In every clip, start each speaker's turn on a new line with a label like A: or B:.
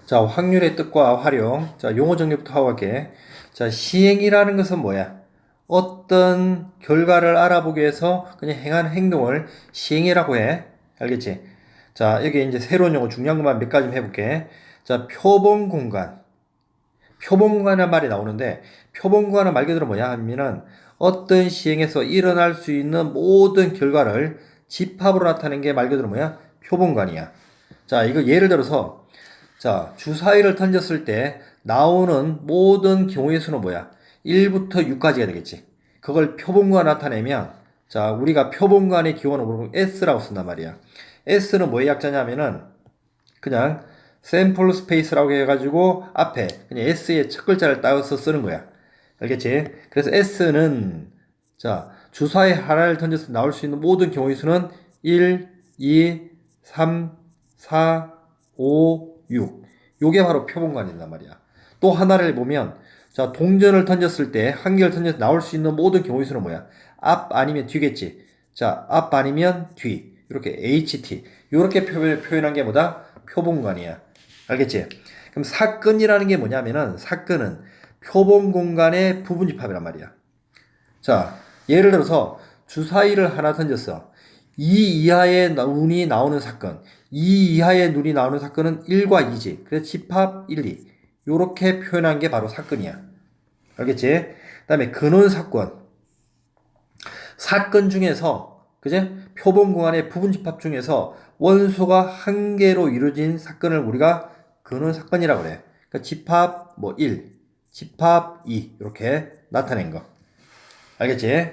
A: 자, 확률의 뜻과 활용. 자, 용어 정리부터 하고 갈게. 자, 시행이라는 것은 뭐야? 어떤 결과를 알아보기 위해서 그냥 행하는 행동을 시행이라고 해. 알겠지? 자, 여기 이제 새로운 용어 중요한 것만 몇 가지 해볼게. 자, 표본 공간. 표본 공간이라는 말이 나오는데, 표본 공간은 말 그대로 뭐냐 하면은 어떤 시행에서 일어날 수 있는 모든 결과를 집합으로 나타내는 게 말 그대로 뭐야? 표본 공간이야. 자, 이거 예를 들어서 자, 주사위를 던졌을 때 나오는 모든 경우의 수는 뭐야? 1부터 6까지가 되겠지. 그걸 표본과 나타내면, 자, 우리가 표본관의 기원으로 S라고 쓴단 말이야. S는 뭐의 약자냐면은, 그냥 샘플 스페이스라고 해가지고 앞에 그냥 S의 첫 글자를 따서 쓰는 거야. 알겠지? 그래서 S는, 자, 주사위 하나를 던져서 나올 수 있는 모든 경우의 수는 1, 2, 3, 4, 5, 6. 요게 바로 표본관이란 말이야. 또 하나를 보면, 자, 동전을 던졌을 때, 한 개를 던져서 나올 수 있는 모든 경우의 수는 뭐야? 앞 아니면 뒤겠지. 자, 앞 아니면 뒤. 이렇게 HT. 이렇게 표현한 게 뭐다? 표본관이야. 알겠지? 그럼 사건이라는 게 뭐냐면은, 사건은 표본 공간의 부분 집합이란 말이야. 자, 예를 들어서 주사위를 하나 던졌어. 2 이하의 눈이 나오는 사건. 2 이하의 눈이 나오는 사건은 1과 2지. 그래서 집합 1, 2. 요렇게 표현한 게 바로 사건이야. 알겠지? 그 다음에 근원 사건. 사건 중에서, 그제? 표본 공간의 부분 집합 중에서 원소가 한 개로 이루어진 사건을 우리가 근원 사건이라고 그래. 그러니까 집합 뭐 1, 집합 2. 이렇게 나타낸 거. 알겠지?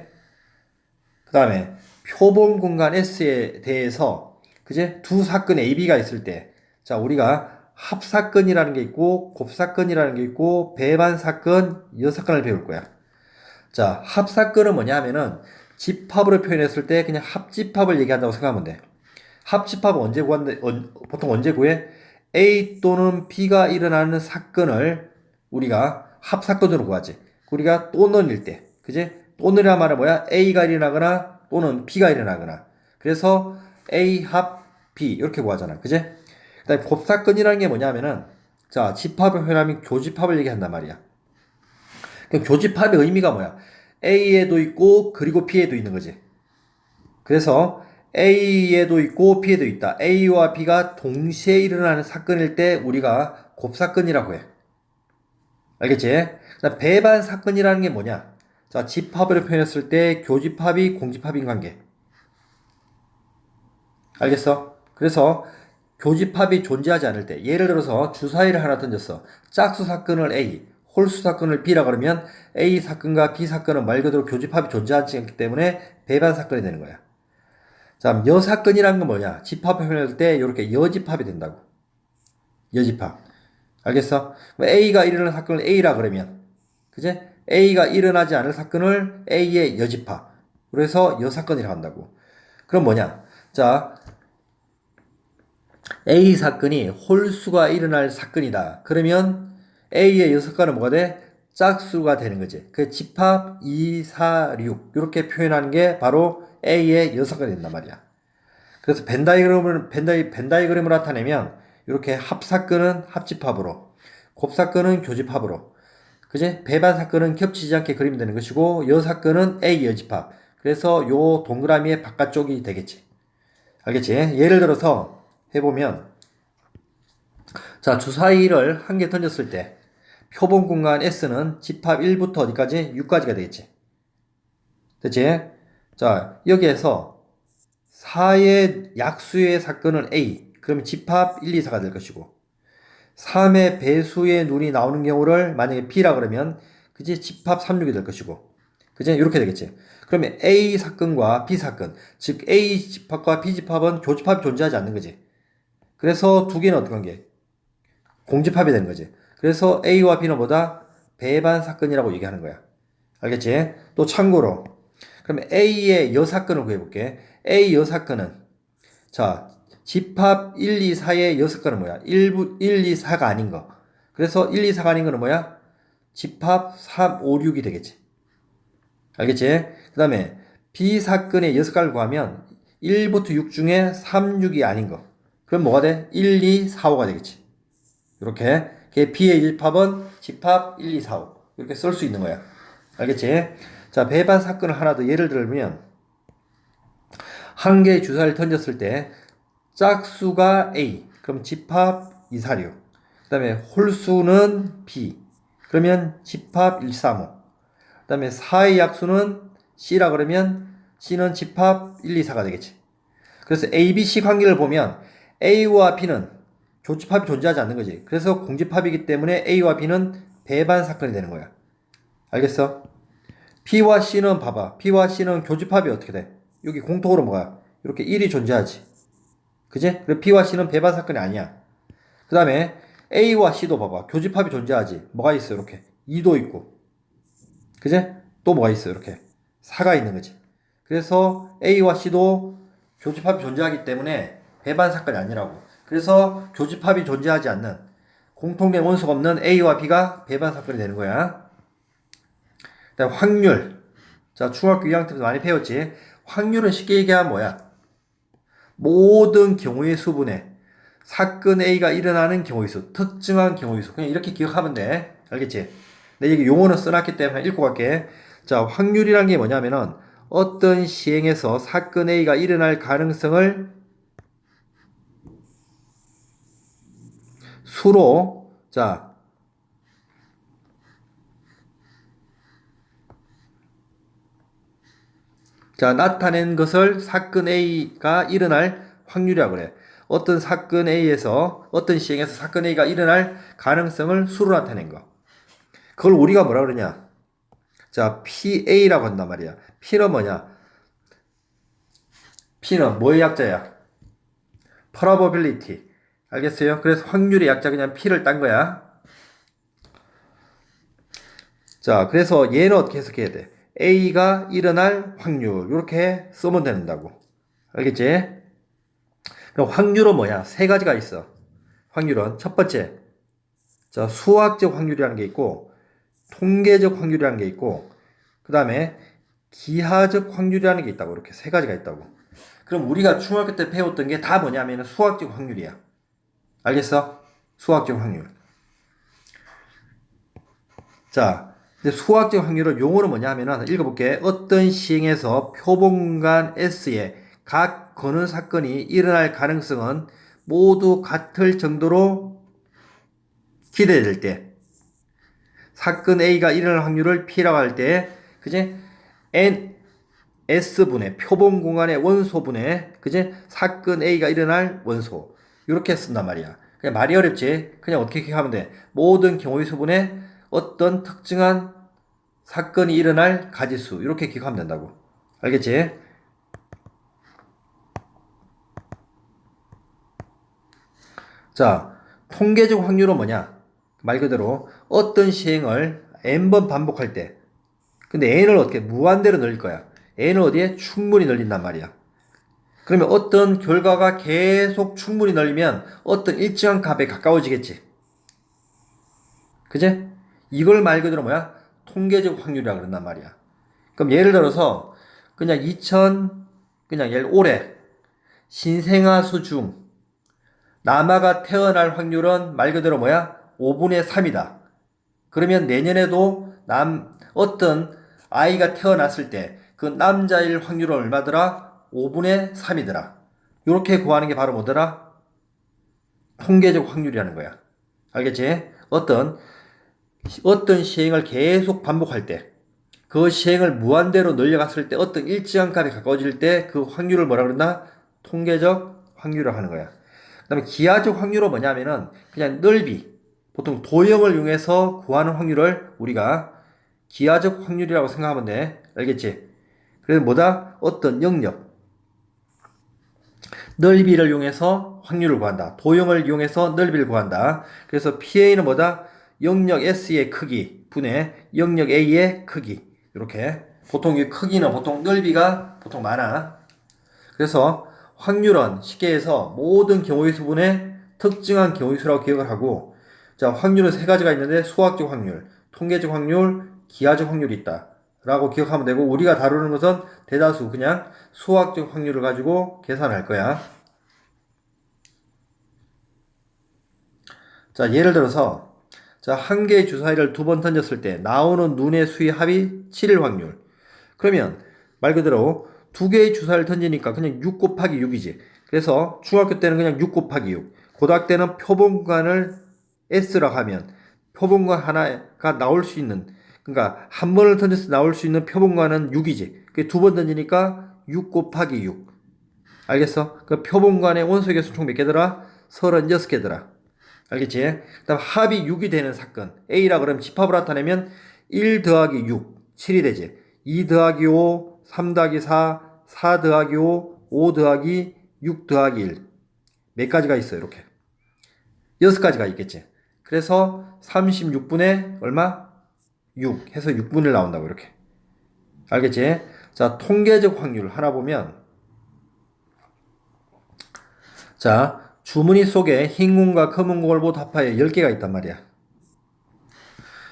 A: 그 다음에 표본 공간 S에 대해서 그제 두 사건 AB가 있을 때, 자, 우리가 합사건이라는 게 있고 곱사건이라는 게 있고 배반사건, 여사건을 배울 거야. 자, 합사건은 뭐냐 하면은 집합으로 표현했을 때 그냥 합집합을 얘기한다고 생각하면 돼. 합집합은 언제 구한대? 보통 언제 구해? A 또는 B가 일어나는 사건을 우리가 합사건으로 구하지. 우리가 또는일 때, 그지? 또는이란 말은 뭐야? A가 일어나거나 또는 B가 일어나거나. 그래서 A 합 B 이렇게 구하잖아, 그지? 그다음에 곱사건이라는 게 뭐냐면은, 자, 집합을 표현하면 교집합을 얘기한단 말이야. 그럼 교집합의 의미가 뭐야? A에도 있고 그리고 B에도 있는 거지. 그래서 A에도 있고 B에도 있다. A와 B가 동시에 일어나는 사건일 때 우리가 곱사건이라고 해. 알겠지? 그다음 배반 사건이라는 게 뭐냐? 자, 집합으로 표현했을 때 교집합이 공집합인 관계. 알겠어? 그래서 교집합이 존재하지 않을 때, 예를 들어서 주사위를 하나 던졌어. 짝수 사건을 A, 홀수 사건을 B라 그러면 A 사건과 B 사건은 말 그대로 교집합이 존재하지 않기 때문에 배반 사건이 되는 거야. 자, 여사건이라는 건 뭐냐? 집합을 표현할 때 이렇게 여집합이 된다고. 여집합. 알겠어? A가 일어나는 사건을 A라 그러면, 그제? A가 일어나지 않을 사건을 A의 여집합. 그래서 여사건이라고 한다고. 그럼 뭐냐? 자, A 사건이 홀수가 일어날 사건이다. 그러면 A의 여사건은 뭐가 돼? 짝수가 되는 거지. 그 집합 2, 4, 6 이렇게 표현하는 게 바로 A의 여사건이 된단 말이야. 그래서 벤다이그램을 나타내면 이렇게 합사건은 합집합으로, 곱사건은 교집합으로, 그제? 배반사건은 겹치지 않게 그리면 되는 것이고 여사건은 A 여집합. 그래서 요 동그라미의 바깥쪽이 되겠지. 알겠지? 예를 들어서 해보면, 자, 주사위를 한 개 던졌을 때 표본 공간 S는 집합 1부터 어디까지? 6까지가 되겠지. 됐지? 자, 여기에서 4의 약수의 사건은 A. 그러면 집합 1, 2, 4가 될 것이고 3의 배수의 눈이 나오는 경우를 만약에 B라 그러면 그지 집합 3, 6이 될 것이고 그지 이렇게 되겠지. 그러면 A 사건과 B 사건 즉 A 집합과 B 집합은 교집합이 존재하지 않는 거지. 그래서 두 개는 어떤 관계? 공집합이 되는 거지. 그래서 A와 B는 뭐다? 배반 사건이라고 얘기하는 거야. 알겠지? 또 참고로 그러면 A의 여사건을 구해볼게. A 여사건은 자 집합 1, 2, 4의 여사건은 뭐야? 1, 2, 4가 아닌 거. 그래서 1, 2, 4가 아닌 거는 뭐야? 집합 3, 5, 6이 되겠지. 알겠지? 그 다음에 B 사건의 여사건을 구하면 1부터 6 중에 3, 6이 아닌 거. 그럼 뭐가 돼? 1, 2, 4, 5가 되겠지. 이렇게. B의 집합은 집합 1, 2, 4, 5. 이렇게 쓸 수 있는 거야. 알겠지? 자, 배반 사건을 하나 더 예를 들면, 한 개의 주사를 던졌을 때, 짝수가 A. 그럼 집합 2, 4, 6. 그 다음에 홀수는 B. 그러면 집합 1, 3, 5. 그 다음에 4의 약수는 C라 그러면 C는 집합 1, 2, 4가 되겠지. 그래서 A, B, C 관계를 보면 A와 B는 교집합이 존재하지 않는 거지. 그래서 공집합이기 때문에 A와 B는 배반 사건이 되는 거야. 알겠어? B와 C는 봐봐. B와 C는 교집합이 어떻게 돼? 여기 공통으로 뭐야? 이렇게 1이 존재하지. 그지? 그리고 B와 C는 배반 사건이 아니야. 그 다음에 A와 C도 봐봐. 교집합이 존재하지. 뭐가 있어? 이렇게 2도 있고. 그지? 또 뭐가 있어? 이렇게 4가 있는 거지. 그래서 A와 C도 교집합이 존재하기 때문에 배반 사건이 아니라고. 그래서 교집합이 존재하지 않는 공통된 원소가 없는 A와 B가 배반 사건이 되는 거야. 그다음 확률. 자, 중학교 2학년 때부터 많이 배웠지. 확률은 쉽게 얘기하면 뭐야? 모든 경우의 수분에 사건 A가 일어나는 경우의 수, 특정한 경우의 수. 그냥 이렇게 기억하면 돼. 알겠지? 근데 여기 용어는 써놨기 때문에 읽고 갈게. 자, 확률이란 게 뭐냐면은 어떤 시행에서 사건 A가 일어날 가능성을 수로 자 나타낸 것을 사건 A가 일어날 확률이라고 그래. 어떤 사건 A에서 어떤 시행에서 사건 A가 일어날 가능성을 수로 나타낸 거. 그걸 우리가 뭐라 그러냐? 자, PA라고 한단 말이야. P는 뭐냐? P는 뭐의 약자야? probability. 알겠어요? 그래서 확률의 약자 그냥 P를 딴 거야. 자, 그래서 얘는 어떻게 해석해야 돼? A가 일어날 확률. 이렇게 쓰면 된다고. 알겠지? 그럼 확률은 뭐야? 세 가지가 있어. 확률은 첫 번째, 자, 수학적 확률이라는 게 있고, 통계적 확률이라는 게 있고, 그 다음에 기하적 확률이라는 게 있다고. 이렇게 세 가지가 있다고. 그럼 우리가 중학교 때 배웠던 게 다 뭐냐면 수학적 확률이야. 알겠어? 수학적 확률. 자, 근데 수학적 확률은 용어는 뭐냐면은 읽어볼게. 어떤 시행에서 표본간 S에 각 거는 사건이 일어날 가능성은 모두 같을 정도로 기대될 때, 사건 A가 일어날 확률을 P라고 할 때, 그지? N, S분의 표본 공간의 원소분의, 그지? 사건 A가 일어날 원소. 이렇게 쓴단 말이야. 그냥 말이 어렵지? 그냥 어떻게 기억하면 돼? 모든 경우의 수분에 어떤 특정한 사건이 일어날 가지수. 이렇게 기억하면 된다고. 알겠지? 자, 통계적 확률은 뭐냐? 말 그대로 어떤 시행을 n번 반복할 때, 근데 n을 어떻게 무한대로 늘릴 거야. n을 어디에 충분히 늘린단 말이야. 그러면 어떤 결과가 계속 충분히 늘리면 어떤 일정한 값에 가까워지겠지. 그제? 이걸 말 그대로 뭐야? 통계적 확률이라고 그런단 말이야. 그럼 예를 들어서 그냥 그냥 예를 올해 신생아 중 남아가 태어날 확률은 말 그대로 뭐야? 5분의 3이다. 그러면 내년에도 어떤 아이가 태어났을 때 그 남자일 확률은 얼마더라? 5분의 3이더라. 이렇게 구하는 게 바로 뭐더라? 통계적 확률이라는 거야. 알겠지? 어떤 시행을 계속 반복할 때, 그 시행을 무한대로 늘려갔을 때 어떤 일정한 값에 가까워질 때 그 확률을 뭐라 그러나? 통계적 확률이라고 하는 거야. 그 다음에 기하적 확률은 뭐냐면은 그냥 넓이, 보통 도형을 이용해서 구하는 확률을 우리가 기하적 확률이라고 생각하면 돼. 알겠지? 그래서 뭐다? 어떤 영역, 넓이를 이용해서 확률을 구한다. 도형을 이용해서 넓이를 구한다. 그래서 PA는 뭐다? 영역 S의 크기 분의 영역 A의 크기. 이렇게. 보통 이 크기는 보통 넓이가 보통 많아. 그래서 확률은 쉽게 해서 모든 경우의 수분의 특정한 경우의 수라고 기억을 하고, 자, 확률은 세 가지가 있는데 수학적 확률, 통계적 확률, 기하적 확률이 있다. 라고 기억하면 되고, 우리가 다루는 것은 대다수 그냥 수학적 확률을 가지고 계산할 거야. 자, 예를 들어서 자, 한 개의 주사위를 두 번 던졌을 때 나오는 눈의 수의 합이 7일 확률. 그러면 말 그대로 두 개의 주사위를 던지니까 그냥 6 곱하기 6이지. 그래서 중학교 때는 그냥 6 곱하기 6. 고등학교 때는 표본관을 S라고 하면 표본관 하나가 나올 수 있는, 그러니까 한 번을 던져서 나올 수 있는 표본관은 6이지. 그 두 번 던지니까 6 곱하기 6. 알겠어? 그 표본관의 원소의 개수 총 몇 개더라? 36개더라. 알겠지? 그 다음 합이 6이 되는 사건. A라 그러면 집합을 나타내면 1 더하기 6, 7이 되지. 2 더하기 5, 3 더하기 4, 4 더하기 5, 5 더하기 6 더하기 1. 몇 가지가 있어요, 이렇게. 6가지가 있겠지. 그래서 36분의 얼마? 6 해서 6분의 1 나온다고, 이렇게. 알겠지? 자, 통계적 확률 하나 보면, 자, 주머니 속에 흰 공과 검은 공을 모두 합하여 10개가 있단 말이야.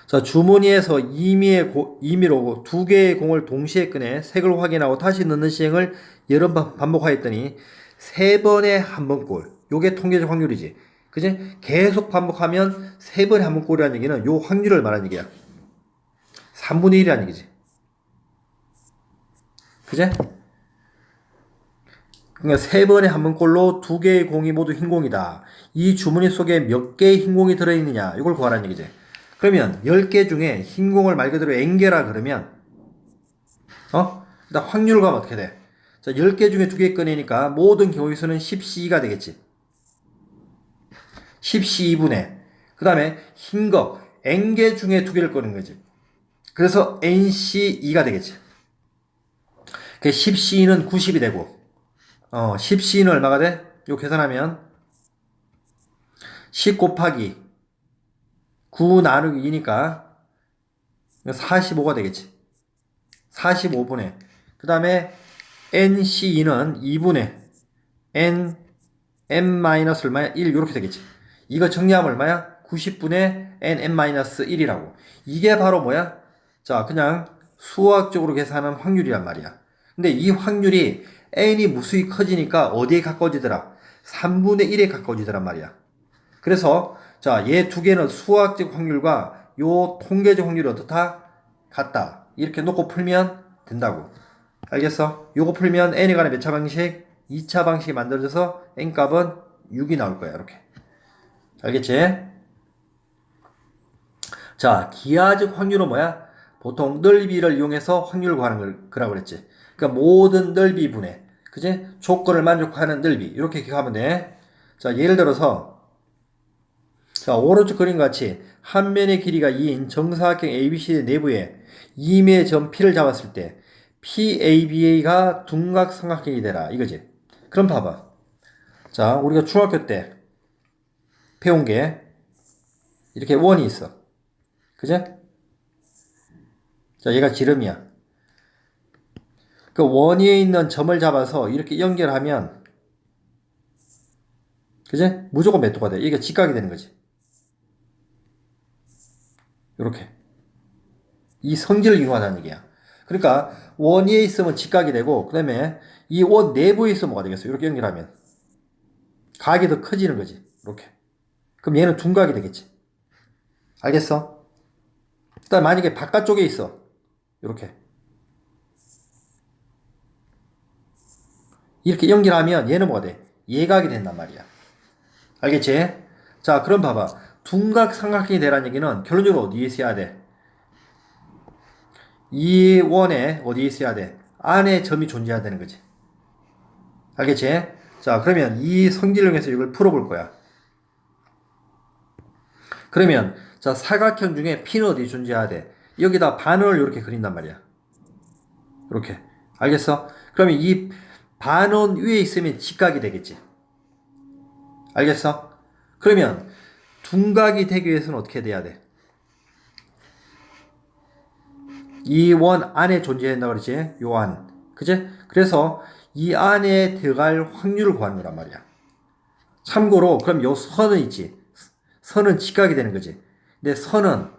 A: 자, 주머니에서 임의로 두 개의 공을 동시에 꺼내 색을 확인하고 다시 넣는 시행을 여러 번 반복하였더니 세 번에 한 번꼴. 요게 통계적 확률이지. 그지? 계속 반복하면 세 번에 한 번꼴이라는 얘기는 요 확률을 말하는 얘기야. 3분의 1이라는 얘기지. 그지? 그러니까 세 번에 한 번꼴로 두 개의 공이 모두 흰 공이다. 이 주머니 속에 몇 개의 흰 공이 들어있느냐. 이걸 구하라는 얘기지. 그러면 10개 중에 흰 공을 말 그대로 N개라 그러면 일단 확률 가면 어떻게 돼? 자, 10개 중에 2개 꺼내니까 모든 경우의 수는 10C2가 되겠지. 10C 2분의 그 다음에 흰 거 N개 중에 2개를 꺼낸 거지. 그래서 NC2가 되겠지. 그 10C는 90이 되고 10C는 얼마가 돼? 요 계산하면 10 곱하기 9 나누기 2니까 45가 되겠지. 45분의 그 다음에 NC2는 2분의 N 얼마야? 1 이렇게 되겠지. 이거 정리하면 얼마야? 90분의 N-1이라고. 이게 바로 뭐야? 자, 그냥 수학적으로 계산하는 확률이란 말이야. 근데 이 확률이 N이 무수히 커지니까 어디에 가까워지더라? 3분의 1에 가까워지더란 말이야. 그래서 자, 얘 두 개는 수학적 확률과 요 통계적 확률이 어떻다? 같다. 이렇게 놓고 풀면 된다고. 알겠어? 요거 풀면 n에 관한 몇 차 방식? 2차 방식이 만들어져서 n값은 6이 나올 거야. 이렇게. 알겠지? 자, 기하적 확률은 뭐야? 보통 넓이를 이용해서 확률을 구하는 거라고 그랬지. 그러니까 모든 넓이 분의, 그지? 조건을 만족하는 넓이. 이렇게 기억하면 돼. 자, 예를 들어서 자, 오른쪽 그림과 같이 한 면의 길이가 2인 정사각형 ABC의 내부에 2의 점 P를 잡았을 때 PABA가 둔각삼각형이 되라 이거지. 그럼 봐봐. 자, 우리가 중학교 때 배운 게 이렇게 원이 있어. 그제? 자, 얘가 지름이야. 그 원 위에 있는 점을 잡아서 이렇게 연결하면 그제? 무조건 몇 도가 돼. 이게 직각이 되는 거지. 이렇게. 이 성질을 이용하자는 얘기야. 그러니까 원 위에 있으면 직각이 되고 그 다음에 이 원 내부에 있으면 뭐가 되겠어? 이렇게 연결하면 각이 더 커지는 거지. 이렇게. 그럼 얘는 둔각이 되겠지. 알겠어? 일단 만약에 바깥쪽에 있어. 이렇게. 이렇게 연결하면 얘는 뭐가 돼? 예각이 된단 말이야. 알겠지? 자, 그럼 봐봐. 둔각 삼각형이 되라는 얘기는 결론적으로 어디에 있어야 돼? 이 원에 어디에 있어야 돼? 안에 점이 존재해야 되는 거지. 알겠지? 자, 그러면 이 성질을 이용해서 이걸 풀어볼 거야. 그러면 자, 사각형 중에 P는 어디 존재해야 돼? 여기다 반원을 이렇게 그린단 말이야. 이렇게. 알겠어? 그러면 이 반원 위에 있으면 직각이 되겠지. 알겠어? 그러면 둔각이 되기 위해서는 어떻게 돼야 돼? 이 원 안에 존재한다 그러지? 요 안. 그지? 그래서 이 안에 들어갈 확률을 구하는 거란 말이야. 참고로 그럼 요 선은 있지. 선은 직각이 되는 거지. 근데 선은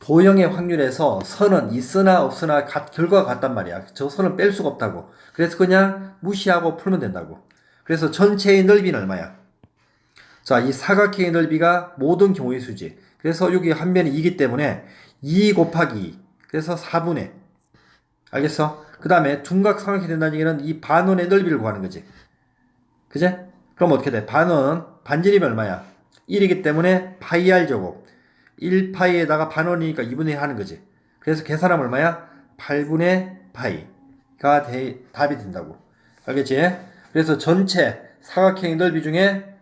A: 도형의 확률에서 선은 있으나 없으나 결과가 같단 말이야. 저 선은 뺄 수가 없다고. 그래서 그냥 무시하고 풀면 된다고. 그래서 전체의 넓이는 얼마야? 자, 이 사각형의 넓이가 모든 경우의 수지. 그래서 여기 한 변이 2이기 때문에 2 곱하기 2. 그래서 4분의. 알겠어? 그 다음에 둔각 삼각형이 된다는 얘기는 이 반원의 넓이를 구하는 거지. 그제? 그럼 어떻게 돼? 반원, 반지름이 얼마야? 1이기 때문에 파이 r 제곱. 1파이에다가 반원이니까 2분의 1 하는 거지. 그래서 계산하면 얼마야? 8분의 파이가 답이 된다고. 알겠지? 그래서 전체 사각형의 넓이 중에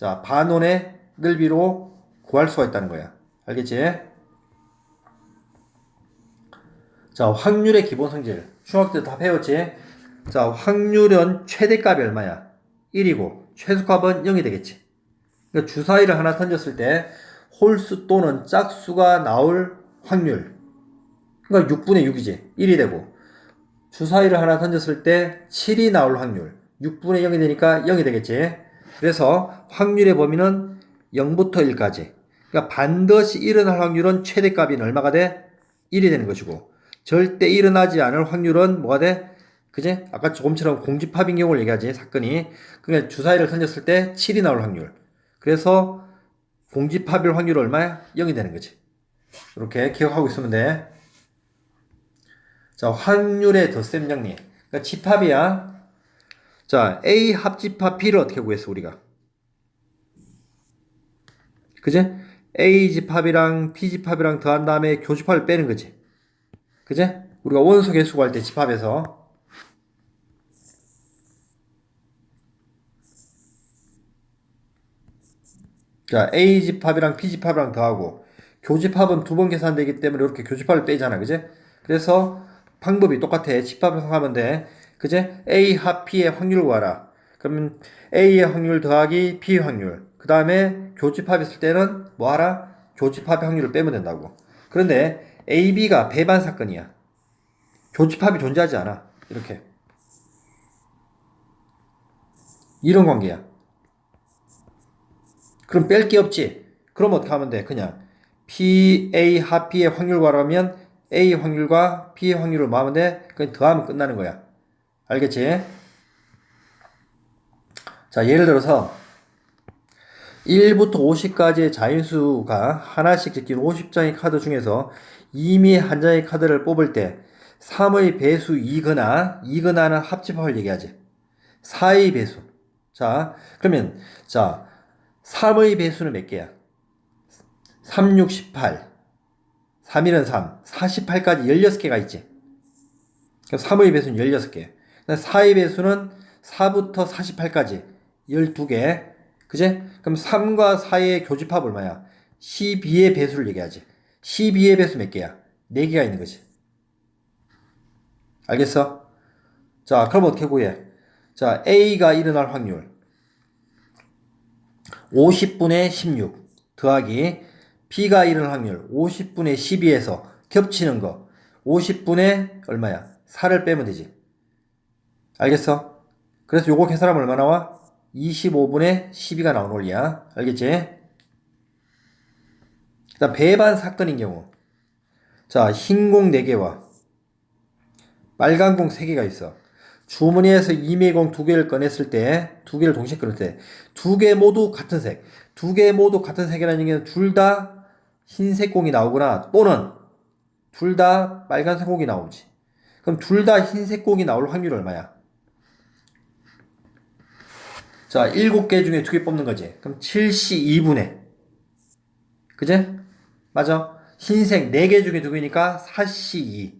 A: 자, 반원의 넓이로 구할 수가 있다는 거야. 알겠지? 자, 확률의 기본 성질. 중학교 때 다 배웠지? 자, 확률은 최대값이 얼마야? 1이고 최소값은 0이 되겠지. 그러니까 주사위를 하나 던졌을 때 홀수 또는 짝수가 나올 확률. 그러니까 6분의 6이지. 1이 되고. 주사위를 하나 던졌을 때 7이 나올 확률. 6분의 0이 되니까 0이 되겠지. 그래서 확률의 범위는 0부터 1까지. 그러니까 반드시 일어날 확률은 최대값이 얼마가 돼? 1이 되는 것이고. 절대 일어나지 않을 확률은 뭐가 돼? 그지? 아까 조금처럼 공집합인 경우를 얘기하지, 사건이. 그러니까 주사위를 던졌을 때 7이 나올 확률. 그래서 공집합일 확률은 얼마야? 0이 되는 거지. 이렇게 기억하고 있으면 돼. 자, 확률의 덧셈 정리. 그러니까 집합이야. 자, A 합집합 B를 어떻게 구했어, 우리가? 그지? A 집합이랑 B 집합이랑 더한 다음에 교집합을 빼는 거지. 그지? 우리가 원소 개수 구할 때 집합에서. 자, A 집합이랑 B 집합이랑 더하고 교집합은 두 번 계산되기 때문에 이렇게 교집합을 빼잖아. 그지? 그래서 방법이 똑같아. 집합을 하면 돼. 그제? A 합 B의 확률을 구하라. 그러면 A의 확률 더하기 B의 확률. 그 다음에 교집합했을 때는 뭐 하라? 교집합의 확률을 빼면 된다고. 그런데 A, B가 배반 사건이야. 교집합이 존재하지 않아. 이렇게. 이런 관계야. 그럼 뺄 게 없지. 그럼 어떻게 하면 돼? 그냥 P, A 합 B의 확률 구하라면 A 확률과 B의 확률을 뭐 하면 돼? 그냥 더하면 끝나는 거야. 알겠지? 자, 예를 들어서 1부터 50까지의 자인수가 하나씩 제낀 50장의 카드 중에서 이미 한 장의 카드를 뽑을 때 3의 배수 2거나는 합집합을 얘기하지. 4의 배수. 자, 그러면 자, 3의 배수는 몇 개야? 3, 6, 18. 3일은 3. 48까지 16개가 있지. 그럼 3의 배수는 16개. 4의 배수는 4부터 48까지 12개. 그제? 그럼 3과 4의 교집합 얼마야? 12의 배수를 얘기하지. 12의 배수 몇 개야? 4개가 있는 거지. 알겠어? 자, 그럼 어떻게 구해? 자, A가 일어날 확률 50분의 16 더하기 B가 일어날 확률 50분의 12에서 겹치는 거 50분의 얼마야? 4를 빼면 되지. 알겠어? 그래서 요거 계산하면 얼마 나와? 25분의 12가 나오는 원리야. 알겠지? 그 다음 배반 사건인 경우. 자, 흰 공 4개와 빨간 공 3개가 있어. 주머니에서 이메공 2개를 꺼냈을 때, 2개를 동시에 꺼낼 때, 2개 모두 같은 색. 2개 모두 같은 색이라는 얘기는 둘 다 흰색 공이 나오거나 또는 둘 다 빨간색 공이 나오지. 그럼 둘 다 흰색 공이 나올 확률이 얼마야? 자, 7개 중에 2개 뽑는 거지. 그럼 72분의. 그제? 맞아. 흰색 4개 중에 2개니까 4C2.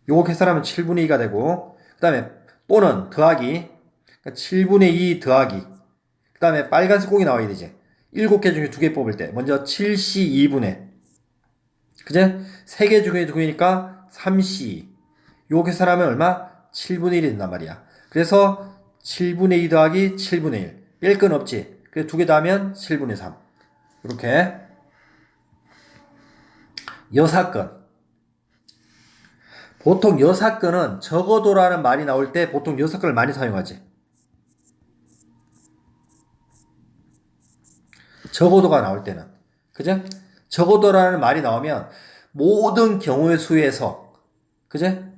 A: 요거 계산하면 7분의 2가 되고, 그 다음에 또는 더하기. 그러니까 7분의 2 더하기. 그 다음에 빨간색 공이 나와야 되지. 7개 중에 2개 뽑을 때. 먼저 7C2분의. 그제? 3개 중에 2개니까 3C2. 요거 계산하면 얼마? 7분의 1이 된단 말이야. 그래서 7분의 2 더하기 7분의 1. 뺄 건 없지. 그래서 2개 더하면 7분의 3. 이렇게. 여사건. 보통 여사건은 적어도라는 말이 나올 때 보통 여사건을 많이 사용하지. 적어도가 나올 때는. 그죠? 적어도라는 말이 나오면 모든 경우의 수에서 그죠?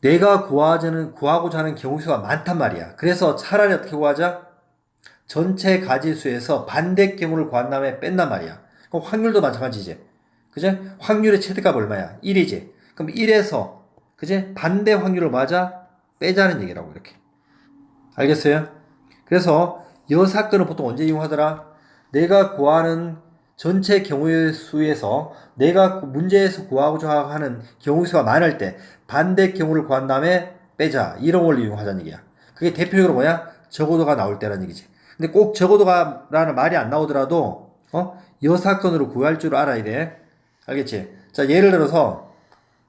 A: 내가 구하고자 하는 경우 수가 많단 말이야. 그래서 차라리 어떻게 구하자? 전체 가지수에서 반대 경우를 구한 다음에 뺀단 말이야. 그럼 확률도 마찬가지지. 그제? 확률의 최대값 얼마야? 1이지. 그럼 1에서 그제? 반대 확률을 맞아 빼자는 얘기라고 이렇게. 알겠어요? 그래서 이 사건을 보통 언제 이용하더라? 내가 구하는 전체 경우의 수에서 내가 문제에서 구하고자 하는 경우 수가 많을 때 반대 경우를 구한 다음에 빼자. 이런 걸 이용하자는 얘기야. 그게 대표적으로 뭐야? 적어도가 나올 때라는 얘기지. 근데 꼭 적어도가라는 말이 안 나오더라도 이 사건으로 구할 줄 알아야 돼. 알겠지? 자, 예를 들어서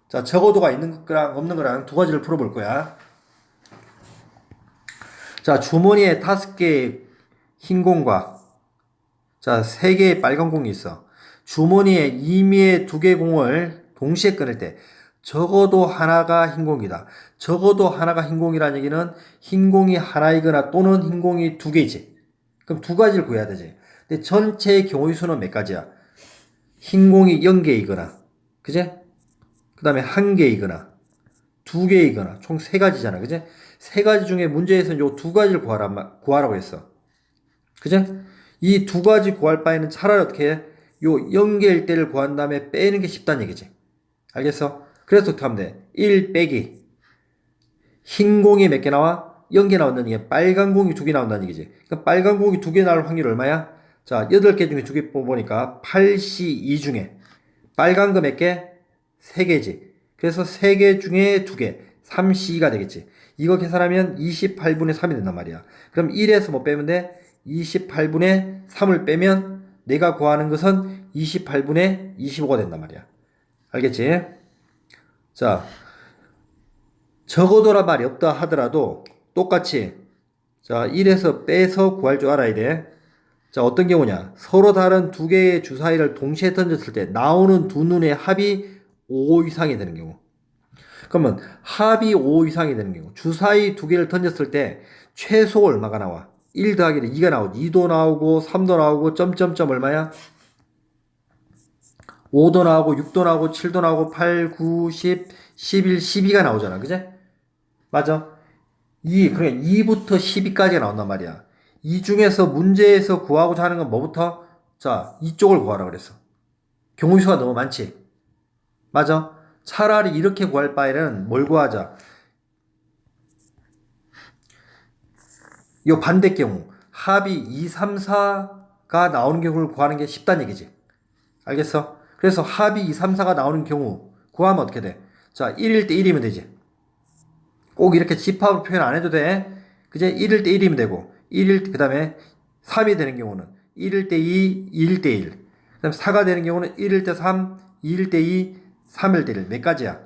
A: 자, 적어도가 있는 거랑 없는 거랑 두 가지를 풀어볼 거야. 자, 주머니에 5개의 흰 공과 자, 3개의 빨간 공이 있어. 주머니에 이미의 2개 공을 동시에 꺼낼 때 적어도 하나가 흰 공이다. 적어도 하나가 흰 공이라는 얘기는 흰 공이 하나이거나 또는 흰 공이 2개지. 그럼 두 가지를 구해야 되지. 근데 전체의 경우의 수는 몇 가지야? 흰 공이 0개이거나, 그제? 그 다음에 1개이거나, 2개이거나, 총 3가지잖아. 그제? 3가지 중에 문제에서는 요 2가지를 구하라고 했어. 그제? 이 2가지 구할 바에는 차라리 어떻게 해? 요 0개일 때를 구한 다음에 빼는 게 쉽다는 얘기지. 알겠어? 그래서 어떻게 하면 돼? 1 빼기. 흰 공이 몇 개 나와? 0개 나온다는 얘기야. 빨간 공이 2개 나온다는 얘기지. 그러니까 빨간 공이 2개 나올 확률이 얼마야? 자, 8개 중에 2개 뽑아보니까 8C 2 중에 빨간 거 몇 개? 3개지. 그래서 3개 중에 2개. 3C가 되겠지. 이거 계산하면 28분의 3이 된단 말이야. 그럼 1에서 뭐 빼면 돼? 28분의 3을 빼면 내가 구하는 것은 28분의 25가 된단 말이야. 알겠지? 자, 적어도란 말이 없다 하더라도 똑같이 자 1에서 빼서 구할 줄 알아야 돼. 자, 어떤 경우냐? 서로 다른 2개의 주사위를 동시에 던졌을 때 나오는 두 눈의 합이 5 이상이 되는 경우. 그러면 합이 5 이상이 되는 경우 주사위 2개를 던졌을 때 최소 얼마가 나와? 1 더하기 2가 나오지. 2도 나오고 3도 나오고 점점점 얼마야? 5도 나오고 6도 나오고 7도 나오고 8, 9, 10, 11, 12가 나오잖아. 그제? 맞아? 그래 2부터 12까지가 나온단 말이야. 이 중에서 문제에서 구하고자 하는 건 뭐부터? 자, 이쪽을 구하라 그랬어. 경우수가 너무 많지? 맞아? 차라리 이렇게 구할 바에는 뭘 구하자? 요 반대 경우 합이 2, 3, 4가 나오는 경우를 구하는 게 쉽다는 얘기지. 알겠어? 그래서 합이 2, 3, 4가 나오는 경우 구하면 어떻게 돼? 자, 1일 때 1이면 되지. 꼭 이렇게 집합으로 표현 안 해도 돼. 그제 1일 때 1이면 되고 1일 그 다음에 3이 되는 경우는 1일 때 2, 2일 때 1. 그 다음에 4가 되는 경우는 1일 때 3, 2일 때 2, 3일 때 1. 몇 가지야?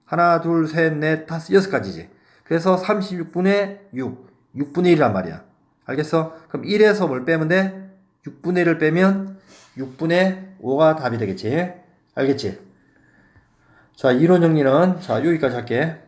A: 하나, 둘, 셋, 넷, 다섯, 6가지지. 그래서 36분의 6, 6분의 1이란 말이야. 알겠어? 그럼 1에서 뭘 빼면 돼? 6분의 1을 빼면 6분의 5가 답이 되겠지. 알겠지? 자, 이론 정리는 자, 여기까지 할게.